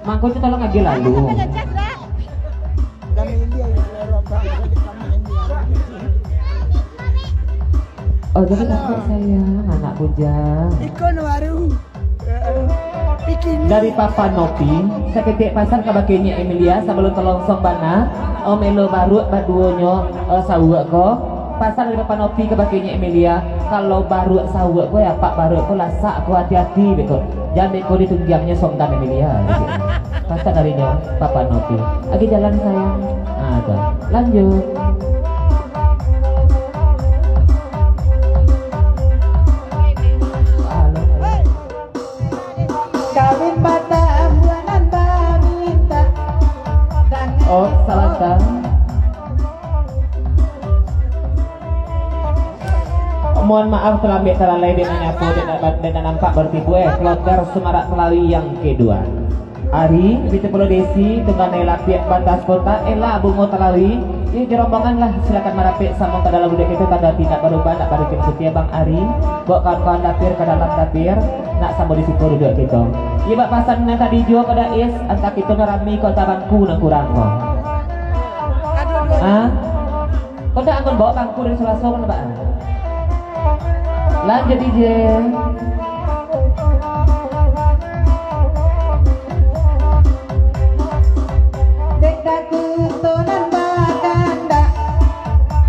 Mangko itu tolong lagi lalu. Oh jadi kakak sayang, anak bujang. Ikon warung. Dari Papa Nopi, seketik pasar ke bagiannya Emilia sebelum telongsong bana. Om Elo baru baduonyo sawuk ko. Pasar dari Papa Nopi ke bagiannya Emilia. Kalau baru sawuk ko ya Pak baru ko lasak ko hati-hati betul. Jangan deko ditunggiangnya somdan Emilia. Gitu. Pasar darinya Papa Nopi. Lagi jalan sayang. Ah tuh. Lanjut. Kawin Batam buanan minta. Oh, salah. Mohon maaf terlambat terlalai dengan nyapu dan nampak bertipu kloter Semarak Melawi yang kedua. Ari, Vita Pulau Desi dengan lapian batas kota Ela Bungo Talawi. Ini jerombongan lah, silakan merapik sama ke dalam budek itu tanda tidak berubah nak barikin setia Bang Ari. Bawa kawan-kawan dapir ke dalam dapir, nak sama di situ duduk kita. Iya bak pasan yang tadi juga ke dais, antak itu ngerami kota bangku nang kurang kok. Ah, kau tak akan bawa bangku dari Selasa kan Pak? Lanjut DJ. Dekaku tonan bakanda.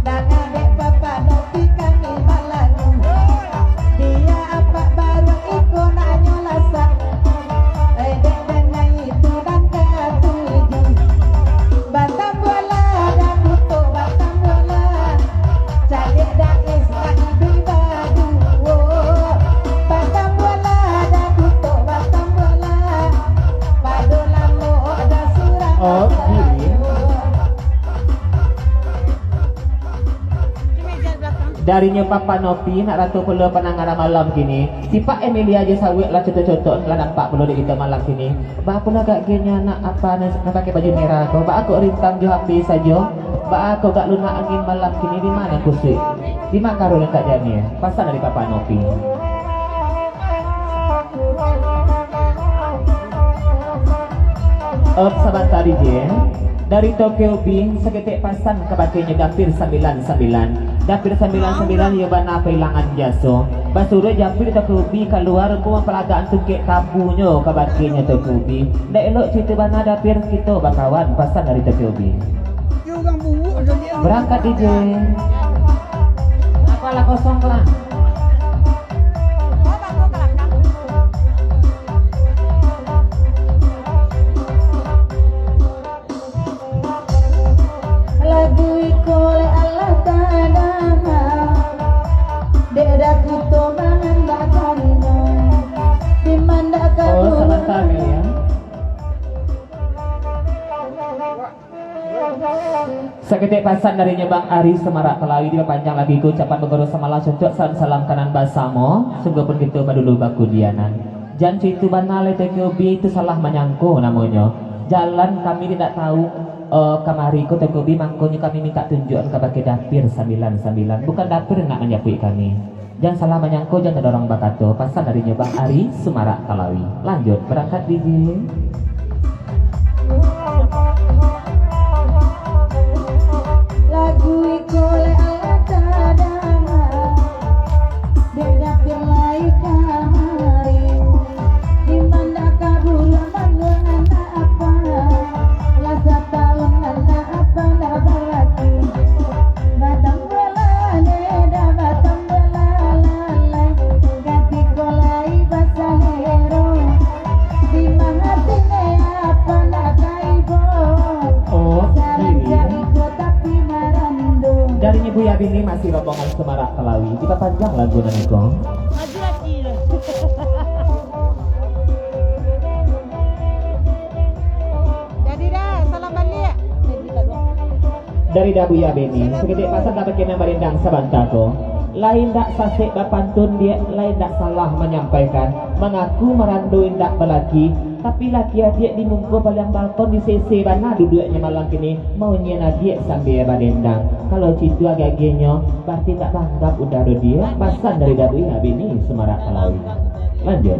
Dan adek Papa Nopi kami malaku. Dia apa baru ikut nanyo lasa. Dek dengan itu dan ketujuh. Batam bola dan kutuk batam bola. Cari dais tak hidup badu. Batam bola dan kutuk batam bola. Padu lalu ada surat. Oh, gini. Darinya Papa Nopi nak ratu pula penanganan malam kini. Si Pak Emilia aja sawit lah contoh-contoh lah nampak pula di kita malam kini. Ba pula gak genya nak apa nak pakai baju merah kau. Ba aku rintang jo habis saja. Ba aku gak lunak angin malam kini di mana kusik? Di Makarun Kak Jani. Pasal dari Papa Nopi. Sahabat tadi je. Dari Tokyo Bing seketik pasan ke bagiannya dapir 99. Dapir 99 ya bana pelangan jaso. Basura dapir Tokyo Bing keluar rumah pelagaan tukik tabunya ke bagiannya Tokyo Bing. Dak elok cerita bana dapir kita bakawan pasan dari Tokyo Bing. Berangkat DJ. Apalah kosong lah. Lagu ikole Allah tanama. Dek dak kuto mangan bakannya. Di manda Oh, Seketik pasan darinya Bang Ari Semarak Kelawi dia panjang lagi ku ucapan begoro samalah cocok salam kanan basamo sungguh pun gitu badulu baku dianan jancu itu banale tekobi itu salah menyangko namanya jalan kami tidak tahu kamari ku tekobi mangkonya kami minta tunjukan ke bagi dapir 99 bukan dapir nak menyapui kami jangan salah menyangko jangan dorong bakato pasan darinya Bang Ari Semarak Kelawi lanjut berangkat DJ. Lagu ikole ala tadama Dedapir lai kamari Dimanda kabulan manun anak apa Lasa tahun anak apa nak berarti Batang belane dah batang belalale Ganti kolai basah hero Di mahatine apa nak kaibo Oh, Sarang ikut tapi marando darinya Bu Yabi ini masih rombongan Semarak Kelawi kita panjang lagu naniko Maju lagi lah Jadi dah, salam balik dari Dabu Yabi ini segede pasar dapat kena barindang sabantako lain tak sasek bapantun dia lain tak salah menyampaikan mengaku merandu indak belaki tapi laki adik di muka paling balkon di CC mana duduknya malam kini maunya nadia sambil barindang kalau situ agak-agaknya pasti tak tanggap udara dia pasan dari Dabu Yabi ini Semarak Kelawi lanjut.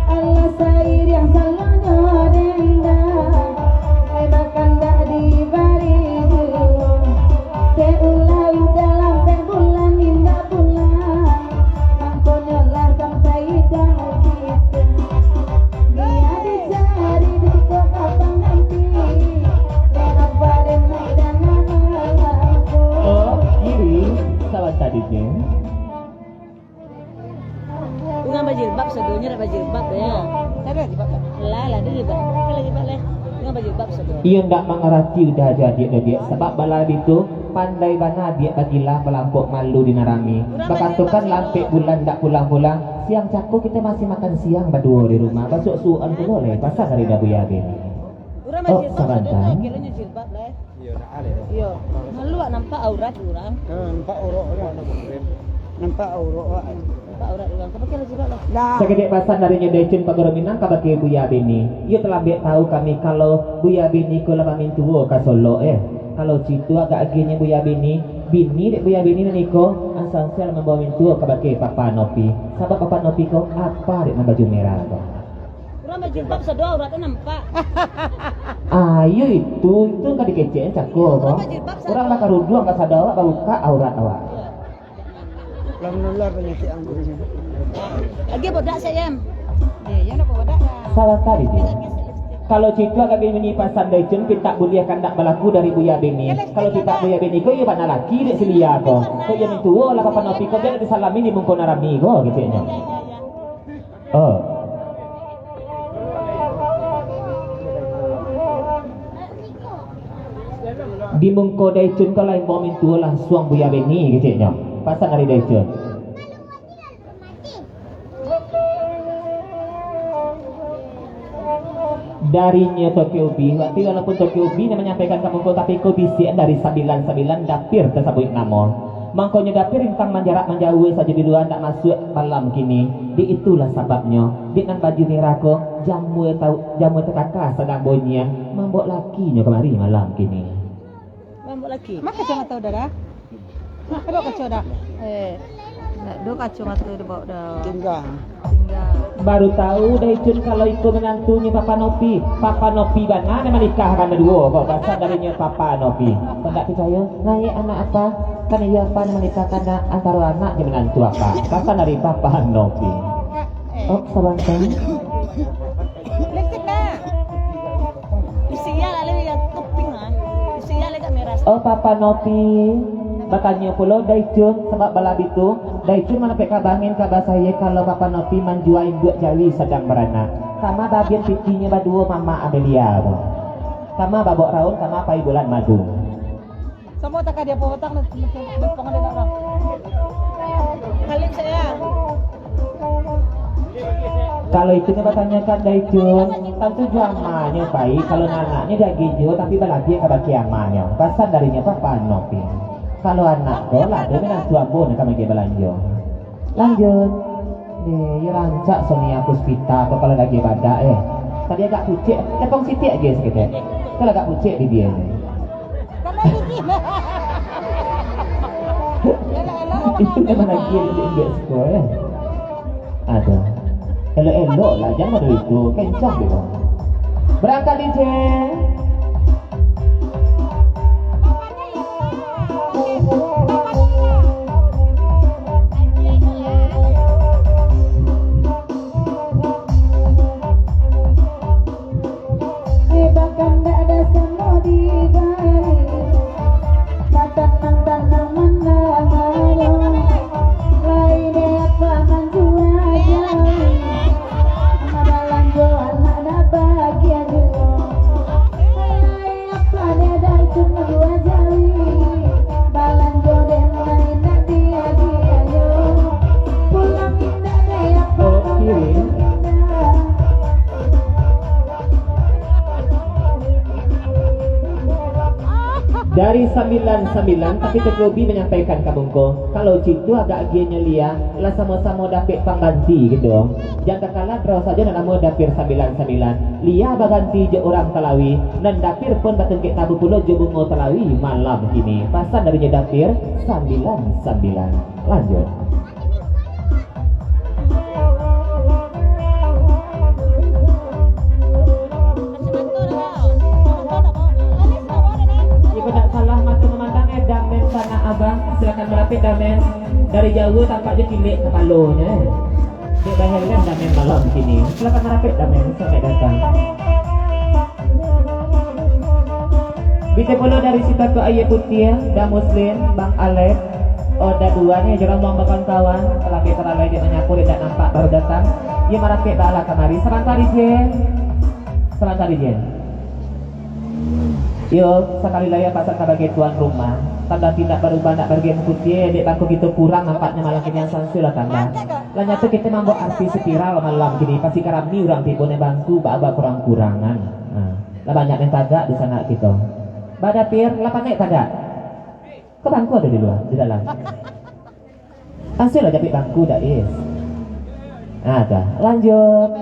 Allah sair yang selalu nyodendang Lebakan tak dibari dulu Keulai dalam bulan indah bulan Mangkonya lah sampai dah gitu Dia dicari di kapan nanti Kenapa naik dan nama aku Oh kiri salah tadinya Bunga bajilbab sedunya ada bajilbab ya. Ada di bapak Lah lah dia bang. Kalau lagi boleh. Bunga bajilbab sedu. ia ndak mengerti udah jadi dia sebab bala itu pandai bana dia bagilah melampok malu di narami bakatukan lampe bulan ndak pulang-pulang siang cakup kita masih makan siang berdua di rumah besok suan tu boleh pasal dari Dabu Yabi Urang Oh, bajilbab sabantang. sedu kilonya jilbab lah. Iya, nak ada. Yo. Malu nampak aurat urang. Nampak urut orang nak keren. Nampak urut orang. Nampak aurat urang. Kau pakai jilbab lah. Dah. sekedek pasan darinya Decun Pagoro Minang kabake Bu Yabi ni ia telah biak tahu kami kalau Bu Yabi ni ko lama mintuo ka Solo kalau situ agak aginya Bu Yabi ni bini dek Bu Yabi ni niko asal sel membawa mintuo kabake Papa Nopi sabab Papa Nopi ko apa dek na baju merah ko Urang bajilbab sedu auratnya nampak. ayo itu kan dikecein cako ko orang bakal ruduang ka sadawa buka aurat awak Lam nular penyakit anggurnya. Lagi bodak saya. Ya nak bodak dah salah tadi dia kalau situ agak bunyi pasan Decun kita boleh kandak berlaku dari Bu Yabi ni kalau kita Bu Yabi ni ko iya bana laki dek selia ko ko iya mintuo lah Papa Nopi ko dia disalami di mungko narami ko gitu nya oh di mungko Decun ko lain bawa mintuo langsung Bu Yabi ni gitu nya pasan dari Decun darinya Tokyo Ubi waktu walaupun Tokyo Ubi menyampaikan ke mungko tapi ko bisian dari 99 dapir tersebut namon mangkonya dapir ingkang menjarak menjauh saja di luar tak masuk malam kini di itulah sebabnya dengan baju merah ko jamu tekaka sedang bonyian mambok lakinya kemari malam kini Mambuk lagi. Mak kacamata udah dah Mak kedok kacau dah Nak dua kacamata dia bawa dah Tinggal. Tinggal baru tahu Decun kalau itu menantunya Papa Nopi bana menikah kan dua kok pasal darinya Papa Nopi kau tak percaya naik anak apa kan iya apa menikahkan antara anak dia menantu apa pasal dari Papa Nopi oh sebentar Listrik dah Usia lah lebih kuping lah. Usia lagi merah. oh Papa Nopi bakanya pulau Decun sebab balab itu Decun mana peka bangin kabar saya kalau Papa Nopi menjual induk jali sedang beranak sama bagian pikinya berdua Mama Amelia Sama babok raun sama pai bulan madu. Semua tak dia potong na pengen na orang. Halim saya. Kalau itu bertanyakan dari Jun, tentu jamanya pai. Kalau anaknya dah gijo tapi balaki kabaki amannya. Pasal darinya papa nopi. Kalau anak kau lah dia memang suambon kami dia belanja. Lanjut. Nih, ya rancak Sonia Puspita atau kalau lagi badak Tadi agak pucik, tepung sitik aja sekitar. Kalau agak pucik di dia ni. Itu memang lagi dia sekolah. Ada. Elok-elok lah, jangan ada itu. Kencang dia. Berangkat DJ. Dari 99 tapi Tekobi menyampaikan kabungko kalau citu agak aginya lia lah sama-sama dapet pangganti gitu. Jangan kalah terus saja nama dapir 99 lia baganti je orang Talawi dan dapir pun batengkit tabu pulau je bungo Talawi malam ini pasal darinya dapir 99. Lanjut. Abang silakan merapit damen dari jauh tampaknya cilik kepalonya. Dek baherkan damen malam di sini. Silakan merapit damen sampai datang. Bisa pula dari Sita ke Ayah Putih, Dan Muslim, Bang Alek, Oda dua nih jangan buang bakal kawan. Terlapik terlalu dia menyapu tidak nampak baru datang. Ia merapit bala kamari. Serantari Jen. Serantari Jen. Yuk, sekali lagi pasal sebagai tuan rumah. Tanda tidak berubah, tak bergen putih. Dek bangku gitu kurang, nampaknya malam kini yang sansul lah tanda. Lanya tu kita mampu arti spiral malam kini. Pasti karami orang tipu bangku, baba kurang-kurangan. Lah banyak yang tagak di sana gitu. Badapir, lapan naik tagak. Ke bangku ada di luar, di dalam. Hasil lah japit bangku dah is. Ada, lanjut.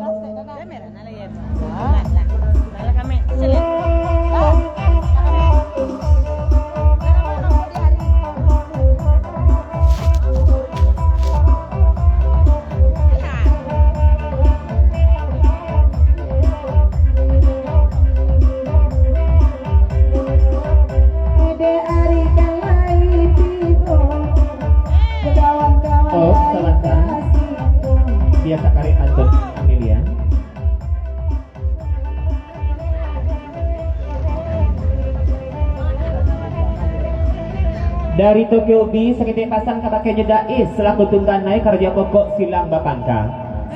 Biasa kari antut Amelia. Dari Tokyo B sekitar pasang kabake jedais selaku tungganai kerja pokok silang bapangka.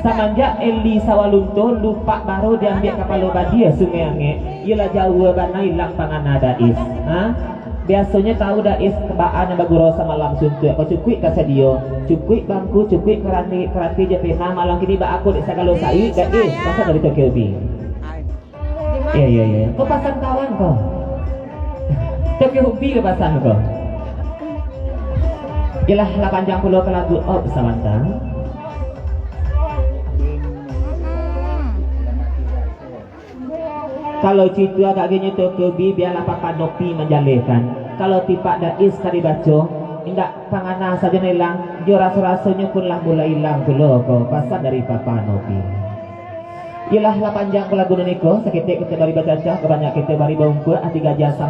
Semenjak Eli Sawalunto lupa baru diambil kapal badia Sungai Ange. Ialah jauh banai lang pangana dais. Biasanya tahu dais kebaan yang baguro sama malam suntuk. Kau cukui kasadio, cukui bangku, cukui kerati je pena malam kini ba aku di sagalo sayu dais pasal dari Tokyo B. Iya. Kau pasang kawan kau. Tokyo B ke pasang kau. Ialah 80 ke lagu oh samantang. Kalau citu agak gini Tokyo B biarlah papa nopi menjalihkan. Kalau tipak dais kali baca, indak pangana saja hilang, jo rasa-rasanya pun lah mulai hilang dulu kau pasal dari papa nopi. Ialah 8 jam lagu niko, seketik kita bari baca kebanyak kita bari bongkur, hati gajah sama